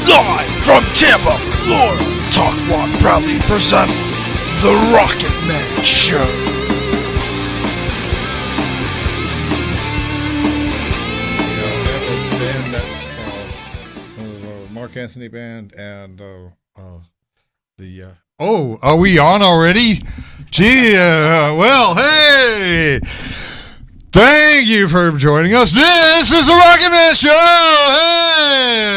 Live from Tampa, Florida, Talk Rock proudly presents The Rocket Man Show. Mark Anthony Band and are we on already? Gee, well, hey! Thank you for joining us. This is the Rocket Man Show! Hey!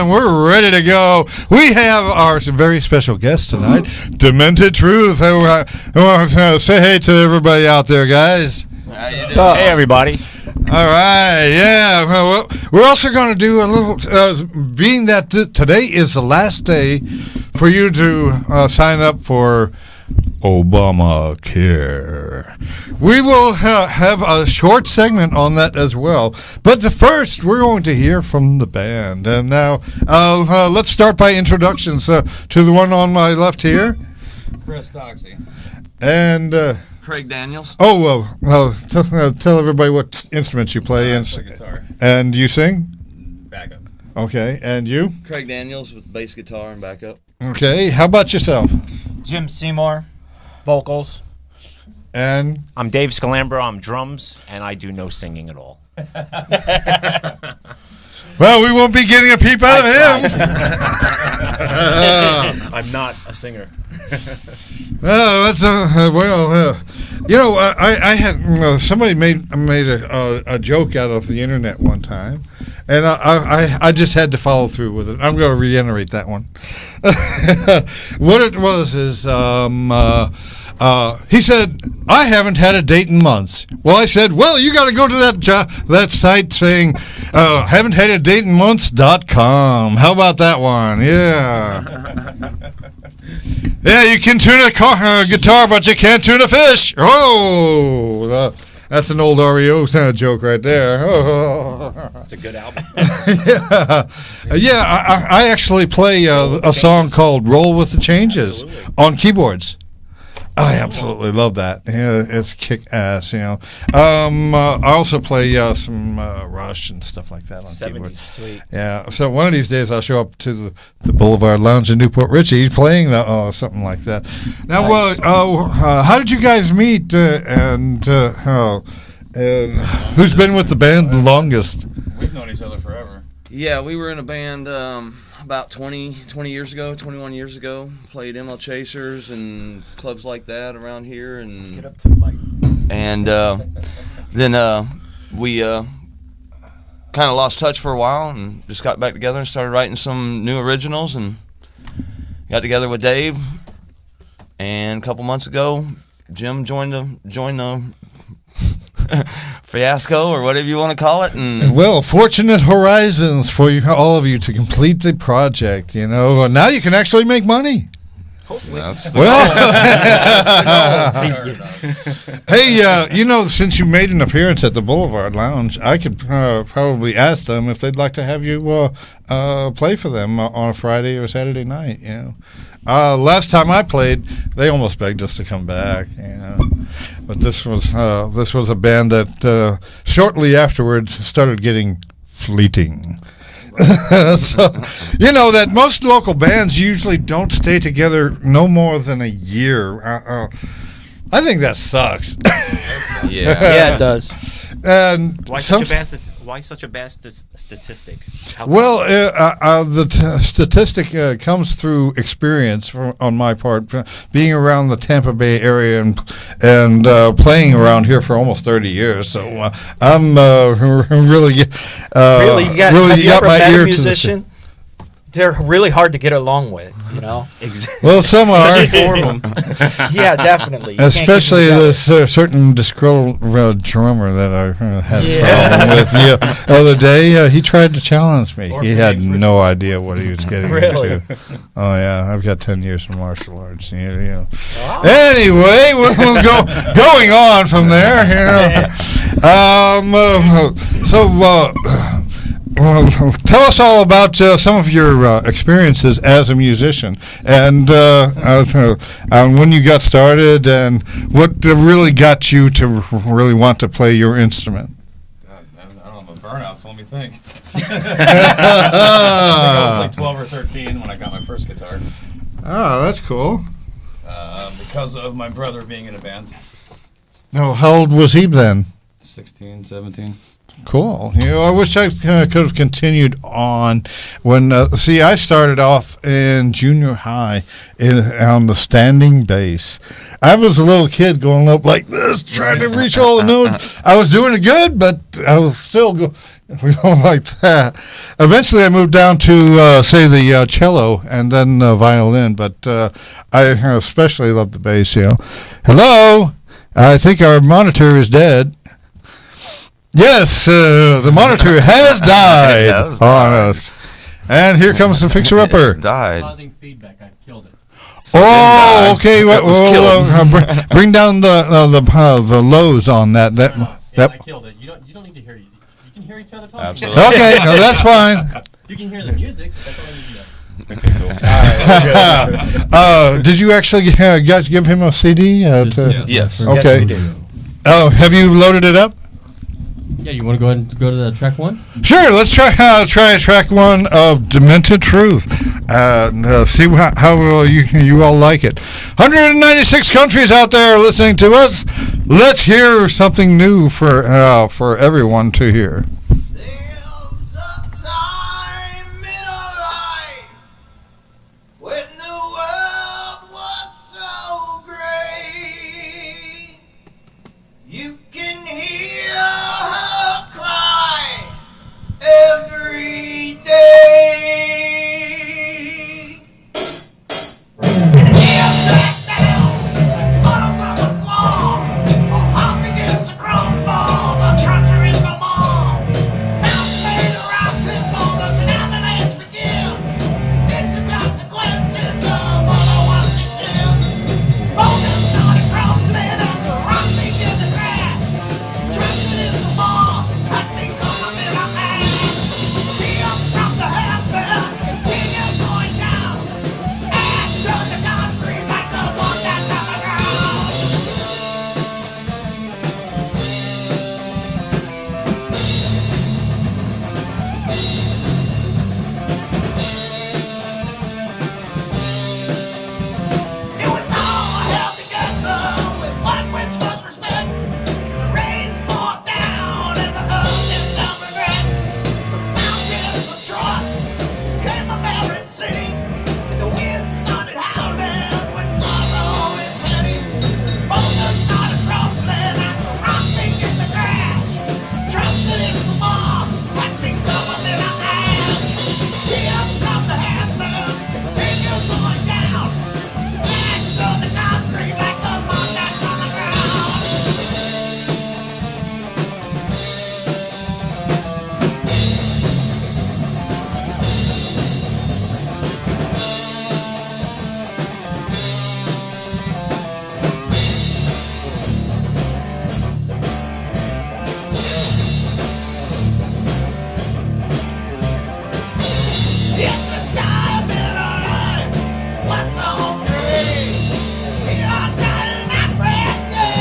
And we're ready to go. We have our very special guest tonight, Demented Truth. I want to say hey to everybody out there, guys. Hey, everybody. All right, yeah. Well, we're also going to do a little, being that today is the last day for you to sign up for Obamacare. We will have a short segment on that as well. But first, we're going to hear from the band. And now, let's start by introductions to the one on my left here. Chris Doxey. And Craig Daniels. Oh, well, tell everybody what instruments you play. I play guitar. And you sing? Backup. Okay, and you? Craig Daniels with bass guitar and backup. Okay, how about yourself? Jim Seymour, vocals. And? I'm Dave Scalambro, I'm drums, and I do no singing at all. Well, we won't be getting a peep out of him. I'm not a singer. That's I had somebody made a joke out of the internet one time, and I just had to follow through with it. I'm going to reiterate that one. What it was is he said, I haven't had a date in months. Well, I said, well, you got to go to that site saying, haven't had a date in months.com. How about that one? Yeah. Yeah, you can tune a guitar, but you can't tune a fish. Oh, that's an old REO joke right there. Oh. That's a good album. Yeah. I actually play a song called Roll with the Changes on keyboards. I absolutely love that. Yeah, it's kick-ass, I also play some Rush and stuff like that on 70s, keyboard. sweet. Yeah, so one of these days I'll show up to the Boulevard Lounge in Newport Richie playing something like that. Now, nice. How did you guys meet, and who's been with the band the longest? We've known each other forever. Yeah, we were in a band about 20 years ago, 21 years ago. Played ML Chasers and clubs like that around here. And Get up to the mic. And then we kind of lost touch for a while and just got back together and started writing some new originals and got together with Dave. And a couple months ago, Jim joined the fiasco or whatever you want to call it. And well, fortunate horizons for all of you to complete the project. Now you can actually make money. hopefully. Hey, since you made an appearance at the Boulevard Lounge, I could probably ask them if they'd like to have you play for them on a Friday or Saturday night. Last time I played, they almost begged us to come back. But this was a band that shortly afterwards started getting fleeting. So, that most local bands usually don't stay together no more than a year. I think that sucks. Yeah, it does. And why such a bad statistic? The statistic comes through experience on my part, being around the Tampa Bay area and playing around here for almost 30 years. So I'm really you got my ear musician? They're really hard to get along with, Exactly. Well, some are. Yeah, definitely. Especially this certain disgruntled drummer that I had a problem with the other day. He tried to challenge me. He had no idea what he was getting into. Oh, yeah. I've got 10 years in martial arts. Wow. Anyway, we'll going on from there. Tell us all about some of your experiences as a musician and when you got started and what really got you to really want to play your instrument. I don't know, burnout, so let me think. I was like 12 or 13 when I got my first guitar. Oh, that's cool. Because of my brother being in a band. No, how old was he then? 16, 17. Cool. I wish I could have continued on. When I started off in junior high on the standing bass. I was a little kid going up like this, trying to reach all the notes. I was doing it good, but I was still going like that. Eventually, I moved down to the cello and then violin. But I especially love the bass. Hello. I think our monitor is dead. Yes, the monitor has died on us. And here comes the fixer-upper. Died. Causing feedback. I killed it. Oh, okay. Bring down the lows on that. I killed it. You don't need to hear you. You can hear each other talking. Absolutely. Okay, no, that's fine. You can hear the music, but that's all you do. Did you actually guys give him a CD? Yes. Okay. Oh, have you loaded it up? Yeah, you want to go ahead and go to the track one? Sure, let's try track one of Demented Truth. See how you all like it. 196 countries out there listening to us. Let's hear something new for everyone to hear. There's a time in our life when the world was so great. You can hear her cry every day. And it hears back down, bottles on the floor. A heart begins to crumble, the trust is no more. Mountains made of rocks and boulders, and avalanche begins. It's the consequences of all I want to do. Boulders started crumbling as the rocks begin to crash. Trusting in the more, I think of a miracle. The up from the heavens continue going down. Ash turn to concrete like the one that's on the ground. It was all held together with one which was respect. The rains poured down and the earth is no regret. The mountains of trust came a barren city, and the wind started howling when sorrow is heavy. Boulders started crumbling as the rock began to crash. Trusted in the more, like the government of ash. Tears from the heavens continue going down. Ash on the concrete like the one that's on the ground. It's a time in our life, what's so great? We are not resting.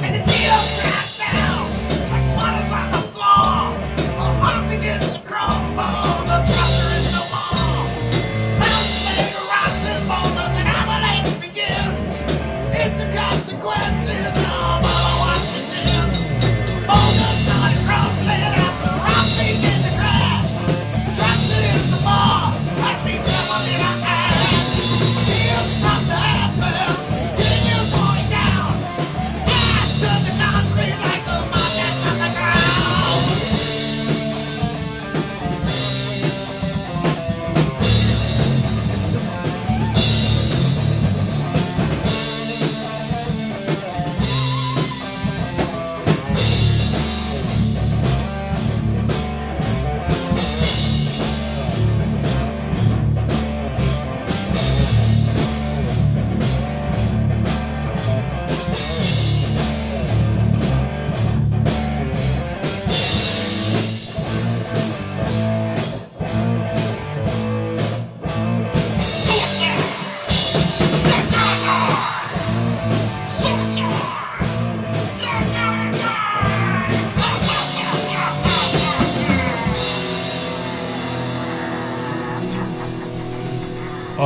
And the tears drop down like waters on the floor. A heart begins to crumble, the trusser is no more. Mountains made of rocks and boulders, and avalanche begins. It's the consequences of all I want to do. Boulders started crumbling as the rock began to crash. Trusted in the more, like the devil in our ass. Tears from the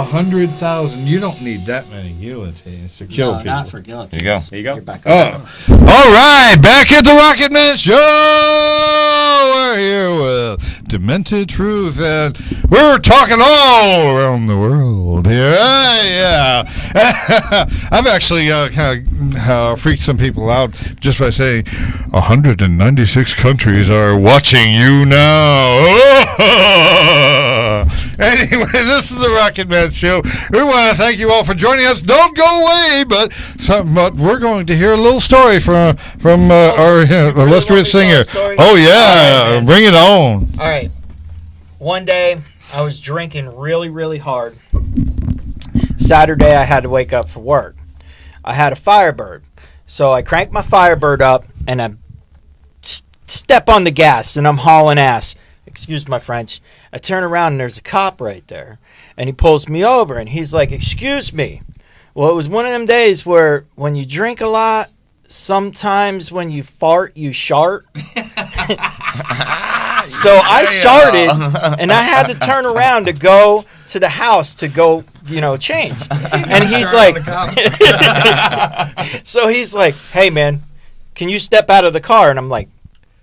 100,000. You don't need that many guillotines to kill people. Not for guillotines. There you go. There you go. You're back All right, back at the Rocket Man Show. We're here with Demented Truth, and we're talking all around the world here. Yeah. I've actually freaked some people out just by saying 196 countries are watching you now. Anyway, this is the Rocket Man Show. We want to thank you all for joining us. Don't go away, but we're going to hear a little story from our illustrious singer. Oh, yeah. Right, bring it on. All right. One day, I was drinking really, really hard. Saturday, I had to wake up for work. I had a Firebird. So I cranked my Firebird up, and I step on the gas, and I'm hauling ass. Excuse my French. I turn around, and there's a cop right there. And he pulls me over, and he's like, "Excuse me." Well, it was one of them days where when you drink a lot, sometimes when you fart, you shart. So I started, and I had to turn around to go to the house to go, change. And he's like, so he's like, "Hey, man, can you step out of the car?" And I'm like,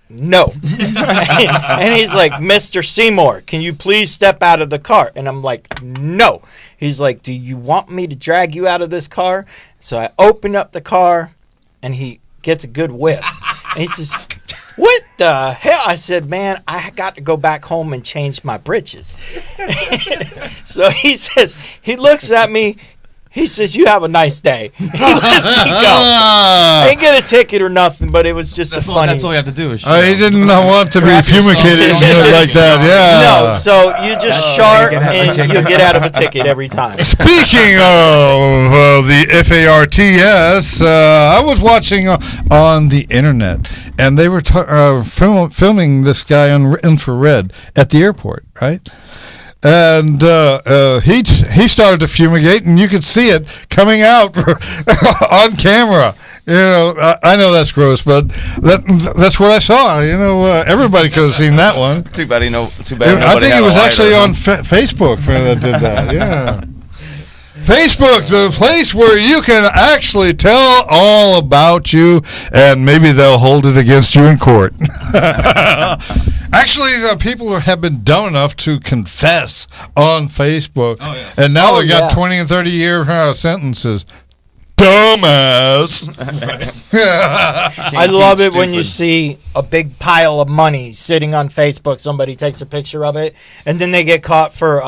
"No." And he's like, "Mr. Seymour, can you please step out of the car?" And I'm like, "No." He's like, "Do you want me to drag you out of this car?" So I open up the car, and he gets a good whiff. And he says, "What the hell?" I said, "Man, I got to go back home and change my britches." So he looks at me. He says, "You have a nice day." He lets me go. I didn't get a ticket or nothing, but it was just funny. That's all you have to do. Is He didn't want to be fumigated like that. Yeah. No, so you just shart and you'll get out of a ticket every time. Speaking of the FARTS, I was watching on the internet, and they were filming this guy on infrared at the airport, right? And he started to fumigate, and you could see it coming out on camera. I know that's gross, but that's what I saw. Everybody could have seen that one. Too bad. I think it was actually on Facebook that did that. Yeah. Facebook, the place where you can actually tell all about you, and maybe they'll hold it against you in court. Actually, people have been dumb enough to confess on Facebook, and now they got 20 and 30-year sentences. Dumbass. I love it when you see a big pile of money sitting on Facebook. Somebody takes a picture of it, and then they get caught for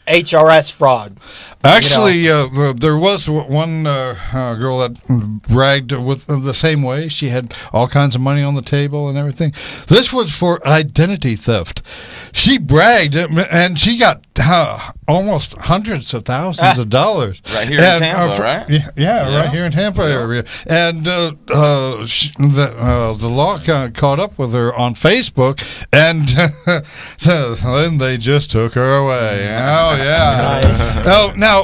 HRS fraud. Actually, there was one girl that bragged with the same way. She had all kinds of money on the table and everything. This was for identity theft. She bragged, and she got almost hundreds of thousands of dollars. Right here in Tampa, right? Yeah, right here in Tampa area. And the law caught up with her on Facebook, and then they just took her away. Oh, yeah. Nice. Now,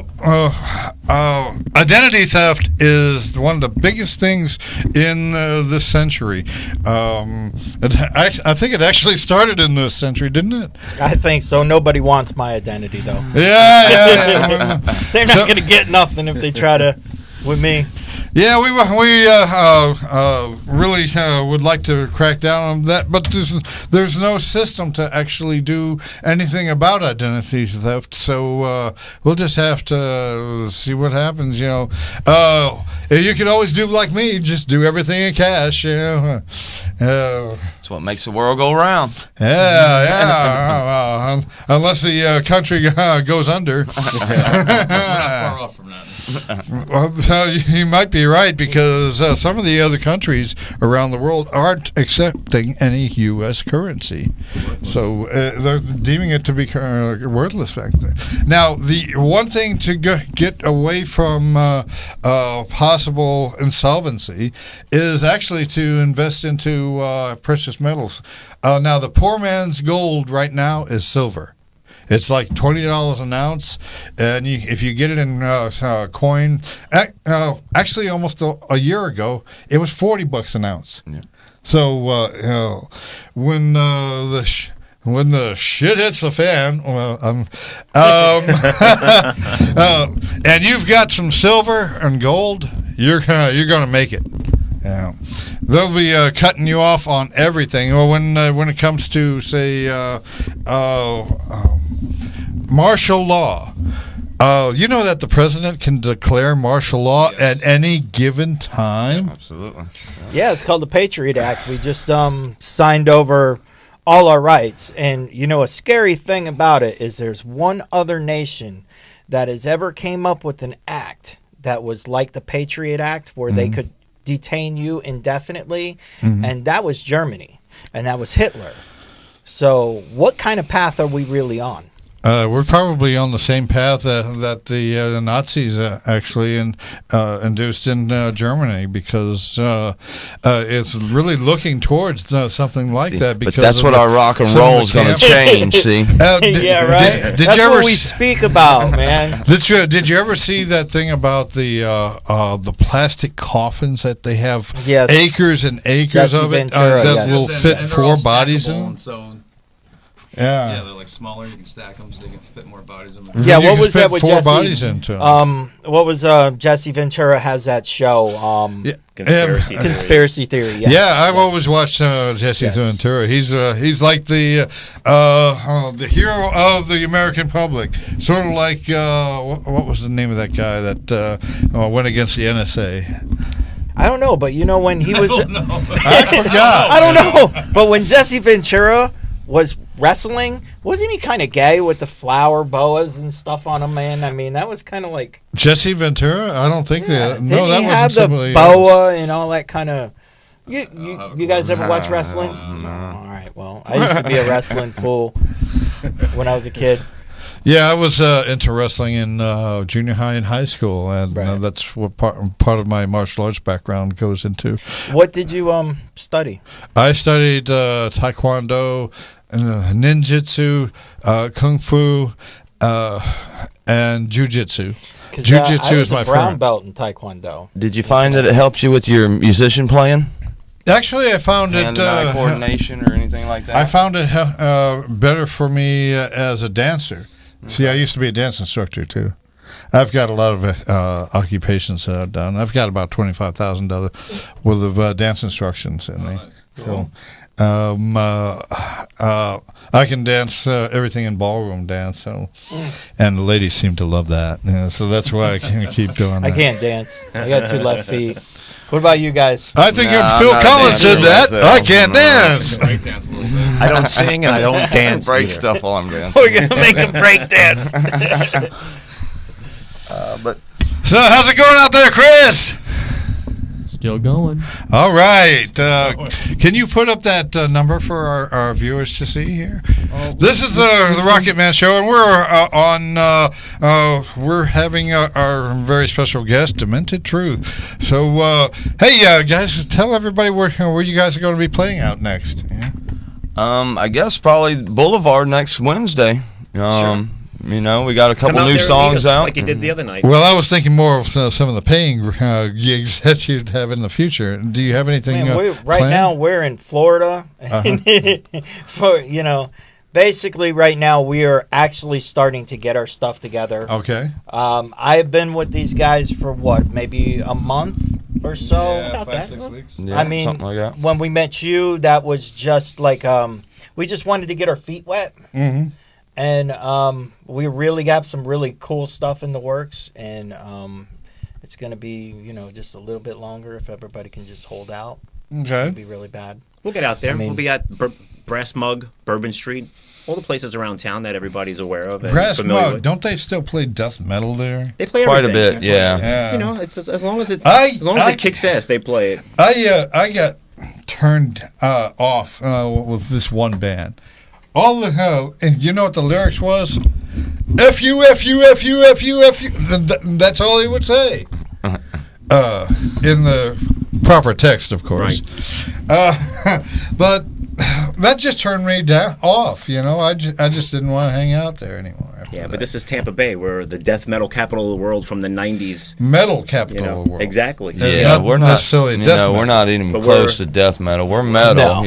identity theft is one of the biggest things in this century. I think it actually started in this century, didn't it? I think so. Nobody wants my identity, though. Yeah. They're not going to get nothing if they try to with me. Yeah, we really would like to crack down on that, but there's no system to actually do anything about identity theft. So we'll just have to see what happens. You can always do like me, just do everything in cash. That's what makes the world go round. Yeah. Unless the country goes under. We're not far off from that. Well, you might be right, because some of the other countries around the world aren't accepting any U.S. currency. Worthless. So they're deeming it to be worthless back then. Now, the one thing to get away from possible insolvency is actually to invest into precious metals. Now, the poor man's gold right now is silver. It's like $20 an ounce, and if you get it in coin, actually almost a year ago, it was $40 an ounce. Yeah. So when the when the shit hits the fan, well, and you've got some silver and gold, you're going to make it. Yeah, they'll be cutting you off on everything. Well, when it comes to say martial law, you know that the president can declare martial law at any given time. Absolutely. Yeah, it's called the Patriot Act. We just signed over all our rights. And, a scary thing about it is there's one other nation that has ever came up with an act that was like the Patriot Act where they could detain you indefinitely, and that was Germany, and that was Hitler. So what kind of path are we really on? We're probably on the same path that the Nazis actually induced in Germany, because it's really looking towards something like that. Because but that's what our rock and roll is going to change. See? Yeah, right. That's what we speak about, man. Did you ever see that thing about the plastic coffins that they have? Yes. Acres and acres Jesse of it Ventura, that yes. will fit And they're 4 all bodies in stackable, them. and so Yeah. they're like smaller. You can stack them so they can fit more bodies in them. Yeah, You what can was fit that with 4 Jesse? bodies into 'em. What was Jesse Ventura has that show? Yeah. Conspiracy theory. Conspiracy Theory. Yes. Yeah, I've always watched Jesse Ventura. He's like the hero of the American public. Sort of like what was the name of that guy that went against the NSA? I don't know, but when he was, I forgot. I don't know, but when Jesse Ventura was wrestling, wasn't he kind of gay with the flower boas and stuff on him, man? I mean, that was kind of like Jesse Ventura? I don't think that. Didn't No, that he wasn't have the somebody boa and all that kind of? You guys ever watch wrestling? No. All right. Well, I used to be a wrestling fool when I was a kid. Yeah, I was into wrestling in junior high and high school, and Right. that's what part of my martial arts background goes into. What did you study? I studied taekwondo, ninjutsu, kung fu, and jujitsu. 'Cause, Jiu-jitsu I is was a my brown friend. belt in taekwondo. Did you find that it helps you with your musician playing? Actually, I found it. Hand-eye coordination or anything like that? I found it better for me as a dancer. See, I used to be a dance instructor too. I've got a lot of occupations that I've done. I've got about $25,000 worth of dance instructions in me. So, I can dance everything in ballroom dance. So, and the ladies seem to love that. So that's why I can keep doing that. I can't dance. I got 2 left feet. What about you guys? I think Nah, if Phil I'm not a Collins said dancer that, myself. I can't dance. Break dance a little bit. I don't sing and I don't dance. break either. stuff while I'm dancing. We're gonna make them break dance. But So how's it going out there, Chris? Still going. All right. Can you put up that number for our viewers to see here? This is the Rocket Man Show, and we're having our very special guest, Demented Truth. So, hey, guys, tell everybody where you guys are going to be playing out next. Yeah. I guess probably Boulevard next Wednesday. Sure. We got a Come couple out new there and meet songs us out. like you did the other night. Well, I was thinking more of some of the paying gigs that you'd have in the future. Do you have anything Man, right planned? now we're in Florida. Basically right now we are actually starting to get our stuff together. Okay. I've been with these guys for maybe a month or so. Yeah, About 5, that. 6 weeks. Yeah, I mean, something like that. when we met you, that was just like we just wanted to get our feet wet. Mm-hmm. And we really got some really cool stuff in the works, and it's going to be, just a little bit longer if everybody can just hold out. Okay. It'd be really bad. We'll get out there. I mean- We'll be at Brass Mug, Bourbon Street, all the places around town that everybody's aware of. And Brass familiar Mug, with. don't they still play death metal there? They play Quite a everything. bit, yeah. Yeah. It's as long as it I kicks ass, they play it. I got turned off with this one band. All the hell, and you know what the lyrics was? F you, F you, F you, F you, F you. That's all he would say. In the proper text, of course. But that just turned me off. You know, I just didn't want to hang out there anymore. Yeah, but this is Tampa Bay, where the death metal capital of the world from the '90s. Metal capital of the world. Exactly. Yeah, Yeah, we're not necessarily death metal. we're not even But close to death metal. We're metal,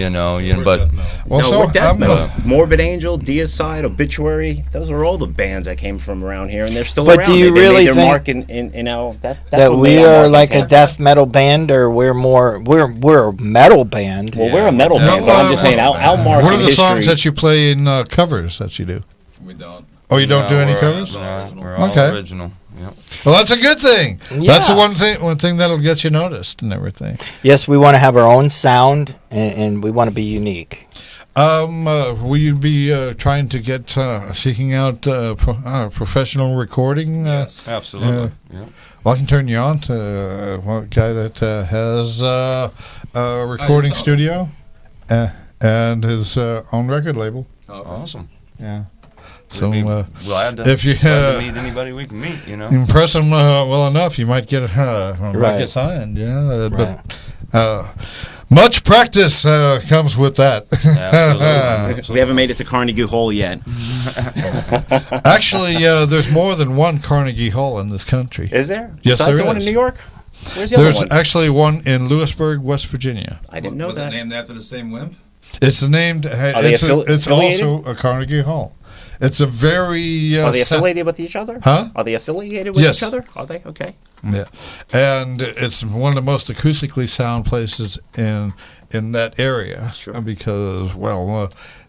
but Well, No, so we're death I'm, metal. Morbid Angel, Deicide, Obituary. Those are all the bands that came from around here, and they're still But around. do you they really made their think mark in our that's that what we made our are mark in like a Tampa. death metal band, or we're a metal band? Well, we're a metal Yeah, band, but I'm just saying our mark what are in the history. songs that you play in covers that you do? We don't. Oh, you don't do any we're- covers? No, we're all Okay. original. Yep. Well, that's a good thing. That's the Yeah. one thing that'll get you noticed and everything. Yes, we want to have our own sound, and we want to be unique. Will you be trying to get seeking out professional recording? Yes, absolutely. Yep. Well, I can turn you on to one guy that has a recording studio and his own record label. Awesome. Yeah. So So glad to, if you glad to meet anybody we can meet, you know. impress them well enough, you might get Right. get signed. Yeah, Right. but much practice comes with that. Absolutely. We haven't made it to Carnegie Hall yet. Actually, there's more than one Carnegie Hall in this country. Is there? Yes, Besides there the one is. in New York? Where's the other There's one? actually one in Lewisburg, West Virginia. I didn't know Was that. it named after the same wimp? It's named. they It's affiliated? also a Carnegie Hall. It's a very. Are they affiliated with each other? Huh? Are they affiliated with Yes. each other? Are they? Okay. Yeah, and it's one of the most acoustically sound places in that area. Sure. Because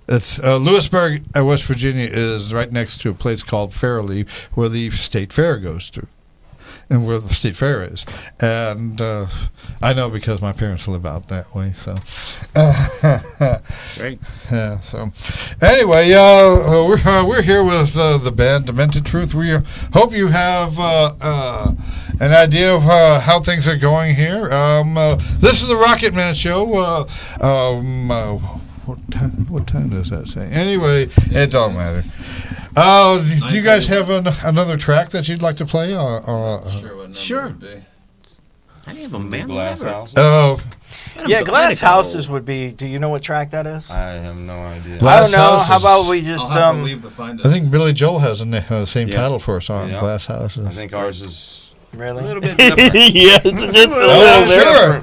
it's Lewisburg, West Virginia, is right next to a place called Fairleigh, where the state fair goes through, and where the state fair is. And I know because my parents live out that way. So. Great. Yeah. So, anyway, we're here with the band Demented Truth. We hope you have an idea of how things are going here. This is the Rocket Man Show. What time does that say? Anyway, it don't matter. Do you guys have another track that you'd like to play? Sure. What number Sure. Would be. I didn't have a man. Glass Never. house. Yeah, Glass Medical. Houses would be. Do you know what track that is? I have no idea. Glass I don't know. Houses. How about we just I'll have to leave to find it. I think Billy Joel has the same Yeah. title for a song, Yeah. Glass Houses. I think ours is really a little bit different. yeah, it's just a Oh, little bit. sure.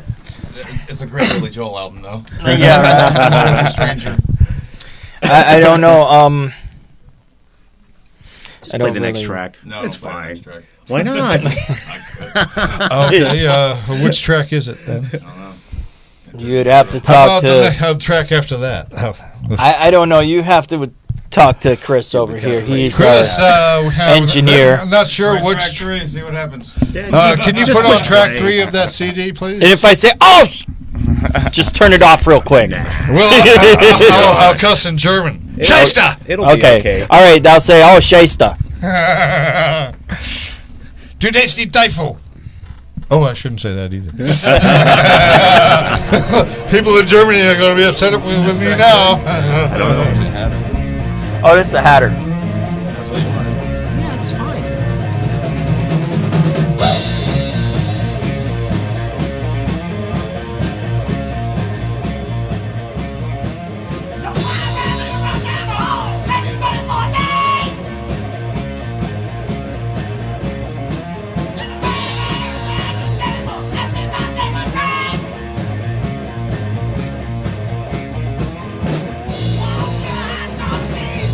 It's a great Billy Joel album, though. Yeah, right. Stranger. I don't know. Just I play don't the next really- track. No, It's don't play the fine. next track. Why not? Okay, which track is it then? I don't know. You'd have to How talk about to. the track after that? I don't know. You have to talk to Chris over here. He's Chris, we have, engineer. I'm not sure Try track which. 3, see what happens. Can you Just put on push track play. 3 of that CD, please? and if I say, "Oh," just turn it off real quick. Well, I'll cuss in German. Scheiße! It'll be Okay. okay. All right. I'll say, "Oh, Shasta." Du nächst die Teufel. Oh, I shouldn't say that either. People in Germany are going to be upset with me now. Oh, this is a Hatter. Yeah, it's fine.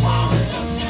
Won't you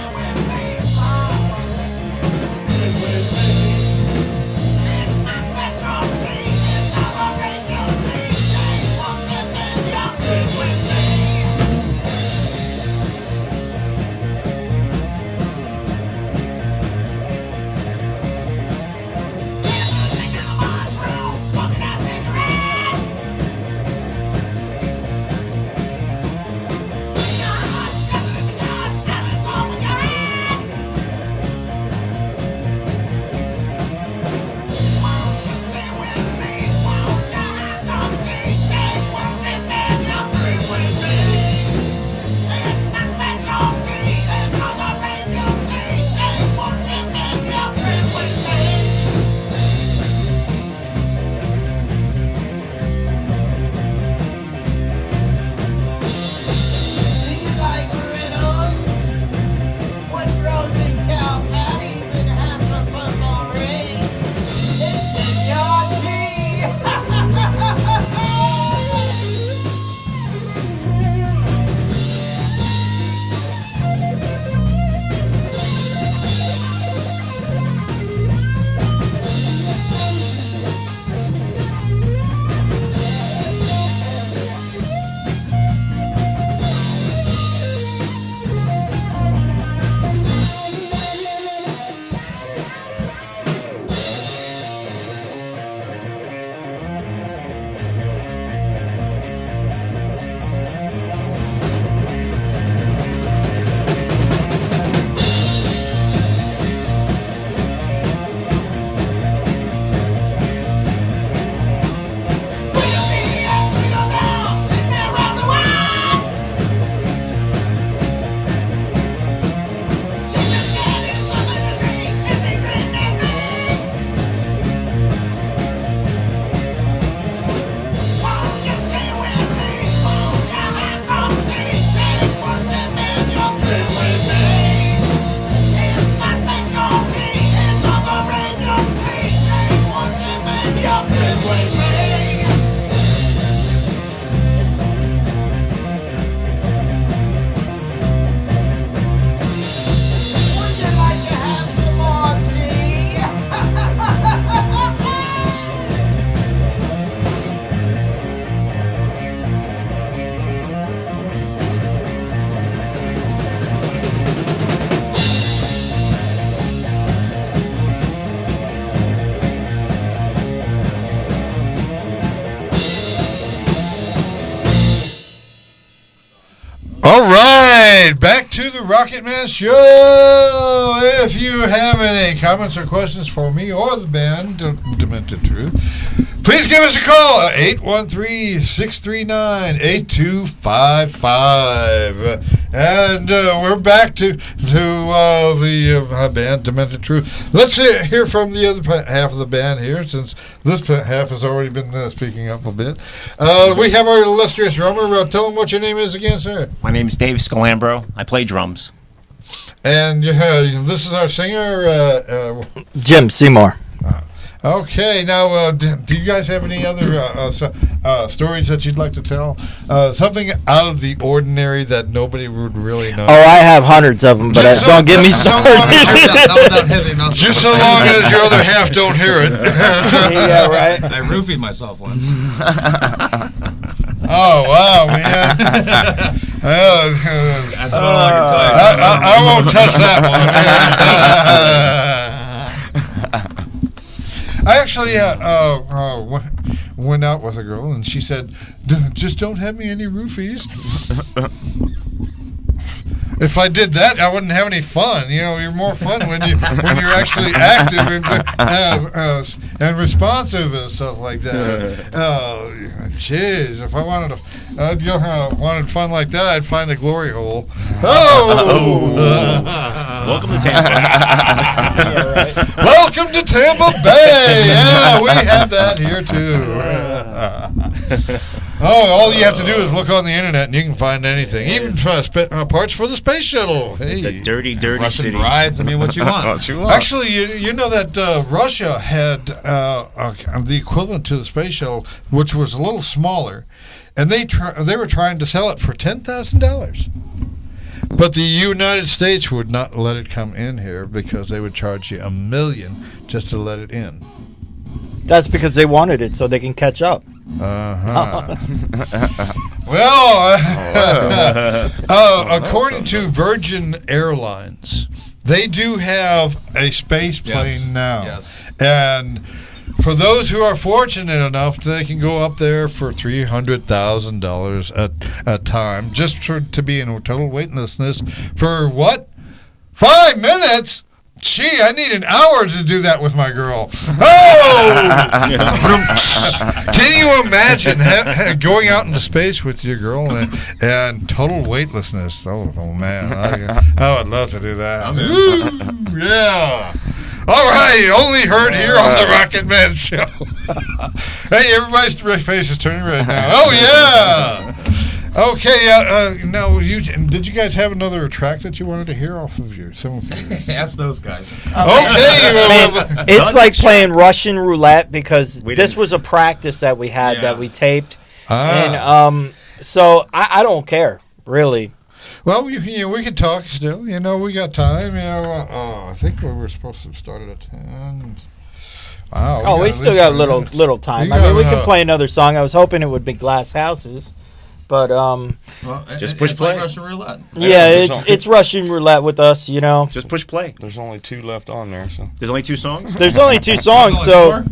All right, back to the Rocket Man Show. If you have any comments or questions for me or the band, Demented Truth, please give us a call at 813-639-8255. And we're back to the band Demented Truth. Let's hear from the other half of the band here, since this half has already been speaking up a bit. We have our illustrious drummer. Tell them what your name is again, sir. My name is Dave Scalambro. I play drums. And this is our singer, Jim Seymour. Okay, now, do you guys have any other stories that you'd like to tell? Something out of the ordinary that nobody would really know? Oh, I have hundreds of them, but don't get me started. Just so long as your other half don't hear it. Yeah, right. I roofied myself once. Oh, wow, man. That's all I can tell you. I won't touch that one. I actually went out with a girl, and she said, just don't have me any roofies. If I did that, I wouldn't have any fun. You know, you're more fun when you're actually active and responsive and stuff like that. Oh, jeez! If I wanted fun like that, I'd find a glory hole. Oh! Welcome to Tampa. Yeah, right. Welcome to Tampa Bay. Yeah, we have that here too. All you have to do is look on the internet and you can find anything, even parts for the space shuttle. Hey. It's a dirty, dirty Russian city. brides. I mean, what you want? Actually, you know that Russia had the equivalent to the space shuttle, which was a little smaller, and they were trying to sell it for $10,000. But the United States would not let it come in here because they would charge you $1 million just to let it in. That's because they wanted it so they can catch up. Well, according to Virgin Airlines, they do have a space plane now. Yes. And for those who are fortunate enough, they can go up there for $300,000 a time just to be in total weightlessness for what? 5 minutes? Gee, I need an hour to do that with my girl. Oh! Can you imagine going out into space with your girl and total weightlessness? Oh man, I would love to do that. Woo, yeah. All right, only heard here on the Rocket Man Show. Hey, everybody's face is turning red now. Oh yeah. Okay, now did you guys have another track that you wanted to hear off of some of you? Ask those guys. Okay, Man, it's like playing Russian roulette because this was a practice that we had that we taped, and so I don't care really. Well, we could talk still. You know, we got time. You know, I think we were supposed to have started at 10. Wow. Oh, we still got a little time. I mean, we can play another song. I was hoping it would be Glass Houses. But just push play. Like Russian roulette. Yeah, it's Russian roulette with us, you know. Just push play. There's only 2 left on there, so. There's only 2 songs? There's only 2 songs, so.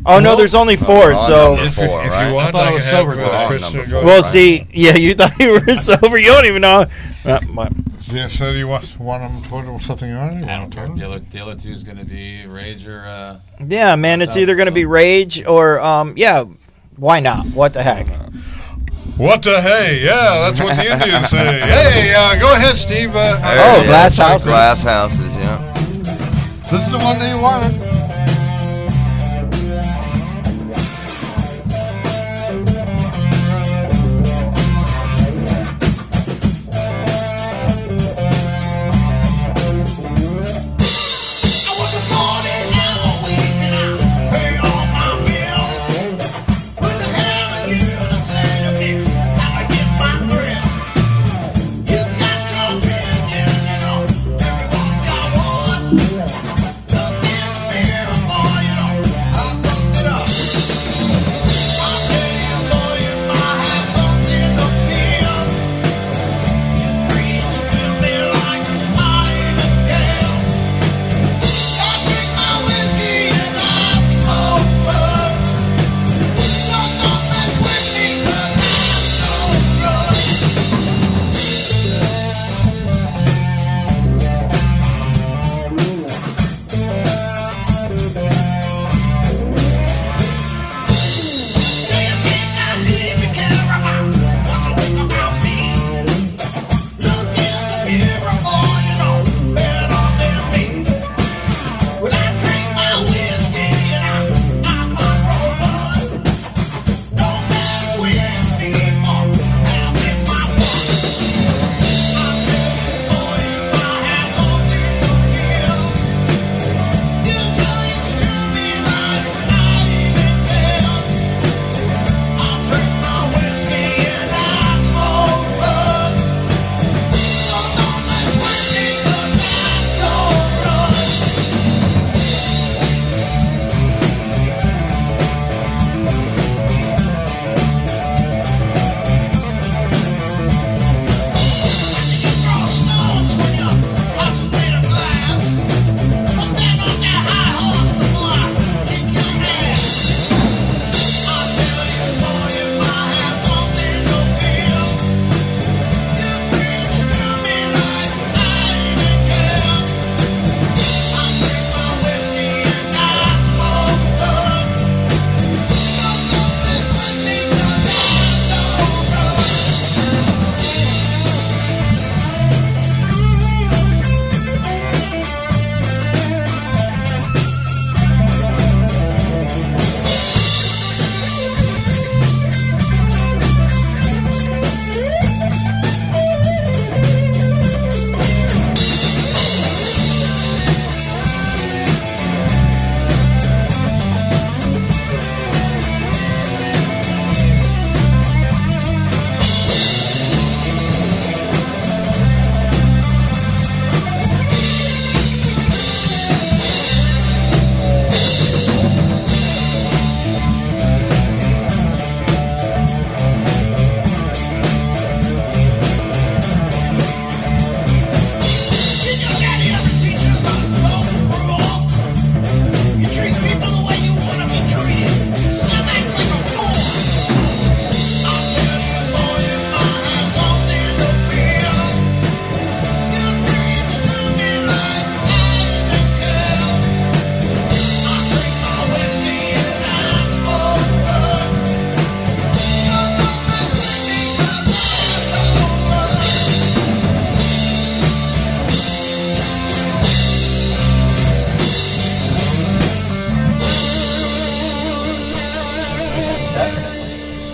Oh no, there's only 4. So if you want, I thought I was sober today. Well, see, yeah, you thought you were sober. You don't even know. Yeah, so do you want them to put something on? I don't care. The other 2 is going to be Rage or. Yeah, man, it's either going to be Rage or why not? What the heck? What the hey? Yeah, that's what the Indians say. Hey, go ahead, Steve. Glass Houses. Glass Houses, yeah. This is the one that you wanted. Yeah.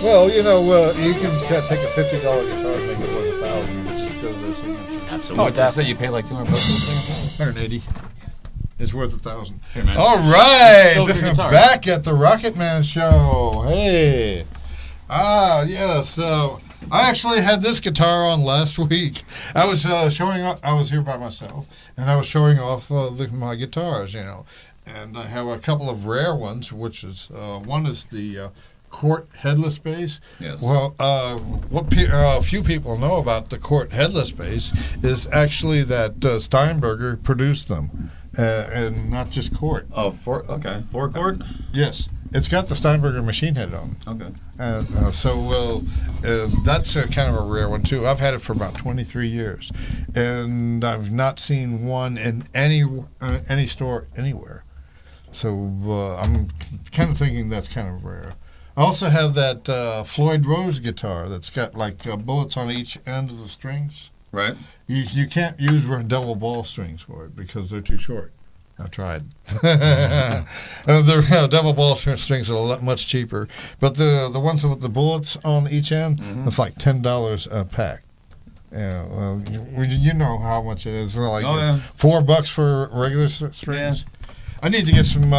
Well, you know, you can take a $50 guitar and make it worth $1,000, which is because of their signatures. Oh, Absolutely. just say you pay like $200 for this thing? 180. It's worth $1,000. Here, man. All right, Show off your guitar. back at the Rocket Man show. Hey, yeah. So I actually had this guitar on last week. I was showing off. I was here by myself, and I was showing off my guitars. You know, and I have a couple of rare ones, which is one is the Court headless bass. Yes. Well, what few people know about the Court headless bass is actually that Steinberger produced them. And not just Court. Oh, four chord? Yes. It's got the Steinberger machine head on. Okay. So that's kind of a rare one, too. I've had it for about 23 years. And I've not seen one in any store anywhere. So I'm kind of thinking that's kind of rare. I also have that Floyd Rose guitar that's got like bullets on each end of the strings. Right. You can't use double ball strings for it because they're too short. I've tried. The double ball strings are much cheaper, but the ones with the bullets on each end, it's like $10 a pack. Yeah, well, you know how much it is. Like $4 for regular strings. Yeah. I need to get some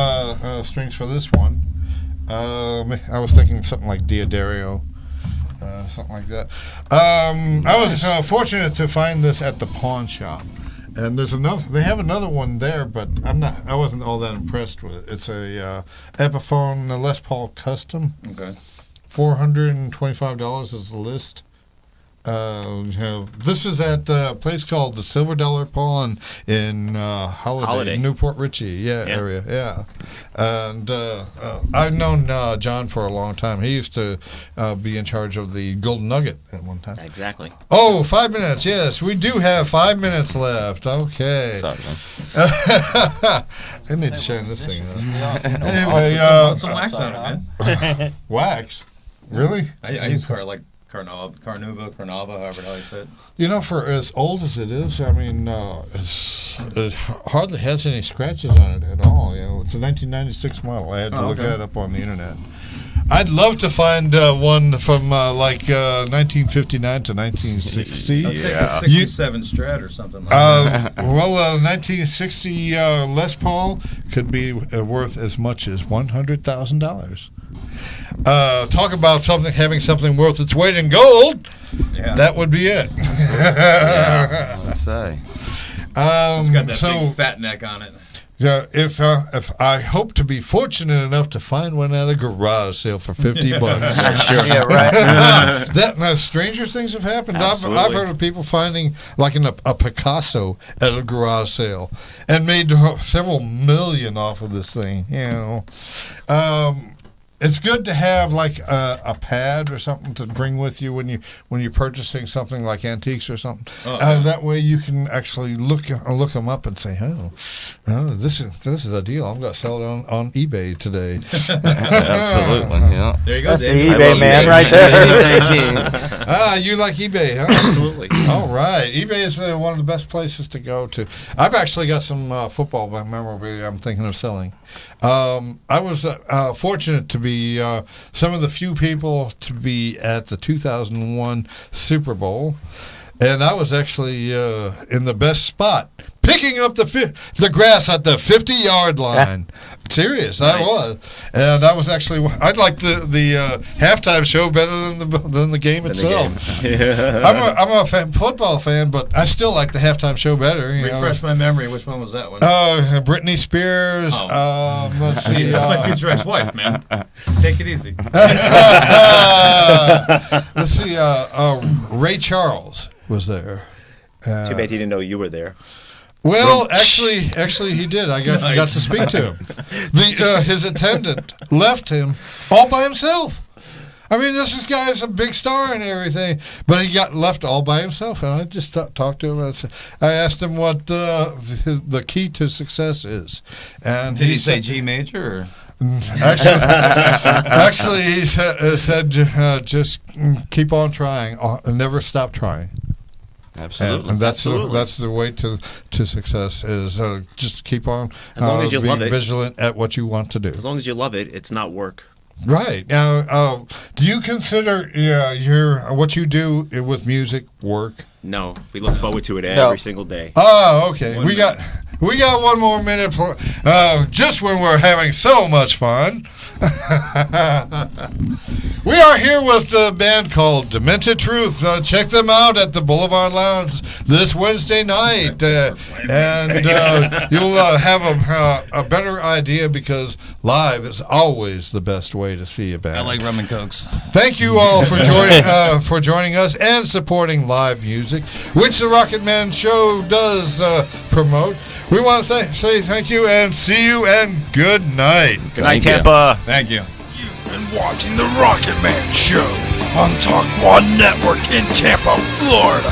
strings for this one. I was thinking something like Diodario. Something like that. I was fortunate to find this at the pawn shop, and there's another. They have another one there, but I wasn't all that impressed with it. It's a Epiphone Les Paul Custom. Okay. $425 is the list. This is at a place called the Silver Dollar Pawn in Holiday, Newport Richie, area, yeah. And I've known John for a long time. He used to be in charge of the Golden Nugget at one time. Exactly. Oh, 5 minutes. Yes, we do have 5 minutes left. Okay. Sorry, man. I need to shine this thing out. Anyway, Anyway, some wax on it, man. wax. Really? I use Carnauba, however the hell you say it. You know, for as old as it is, I mean, it hardly has any scratches on it at all. You know, it's a 1996 model. I had to look that up on the internet. I'd love to find one from 1959 to 1960. I'll take a 67 Strat or something like that. 1960 Les Paul could be worth as much as $100,000. Talk about having something worth its weight in gold. Yeah. That would be it. Yeah, let's say. It's got that big fat neck on it. Yeah, if I hope to be fortunate enough to find one at a garage sale for $50. Sure. Yeah, right. Stranger things have happened. I've heard of people finding like a Picasso at a garage sale and made several million off of this thing. You know, it's good to have like a pad or something to bring with you when you're purchasing something like antiques or something. That way you can actually look them up and say, this is a deal. I'm going to sell it on eBay today. Absolutely. Yeah. There you go. That's the Dave. eBay man right there. You like eBay, huh? Absolutely. All right. eBay is one of the best places to go to. I've actually got some football memorabilia I'm thinking of selling. I was fortunate to be some of the few people to be at the 2001 Super Bowl, and I was actually in the best spot, picking up the grass at the 50-yard line. Serious, nice. I was, and I was actually. I'd like the halftime show better than the game itself. I'm a football fan, but I still like the halftime show better. Refresh my memory. Which one was that one? Britney Spears. Let's see. That's my future ex-wife, man. Take it easy. Let's see. Ray Charles was there. Too bad he didn't know you were there. Well, actually, he did. I got to speak to him. His attendant left him all by himself. I mean, this guy is a big star and everything, but he got left all by himself. And I just talked to him. And I asked him what the key to success is. And did he say G major? Or? Actually, he said just keep on trying, never stop trying. Absolutely, and that's the way to success is just keep on as long as you being love it. Vigilant at what you want to do. As long as you love it, it's not work. Right. Now, do you consider your what you do with music work? No, we look forward to it every single day. Oh, okay. We got 1 more minute for just when we're having so much fun. We are here with the band called Demented Truth. Check them out at the Boulevard Lounge this Wednesday night, and you'll have a better idea because live is always the best way to see a band. I like rum and cokes. Thank you all for joining us and supporting live music, which the Rocket Man Show does promote. We want to say thank you and see you and good night. Good night, Tampa. Thank you. You've been watching the Rocket Man Show on Talk One Network in Tampa, Florida.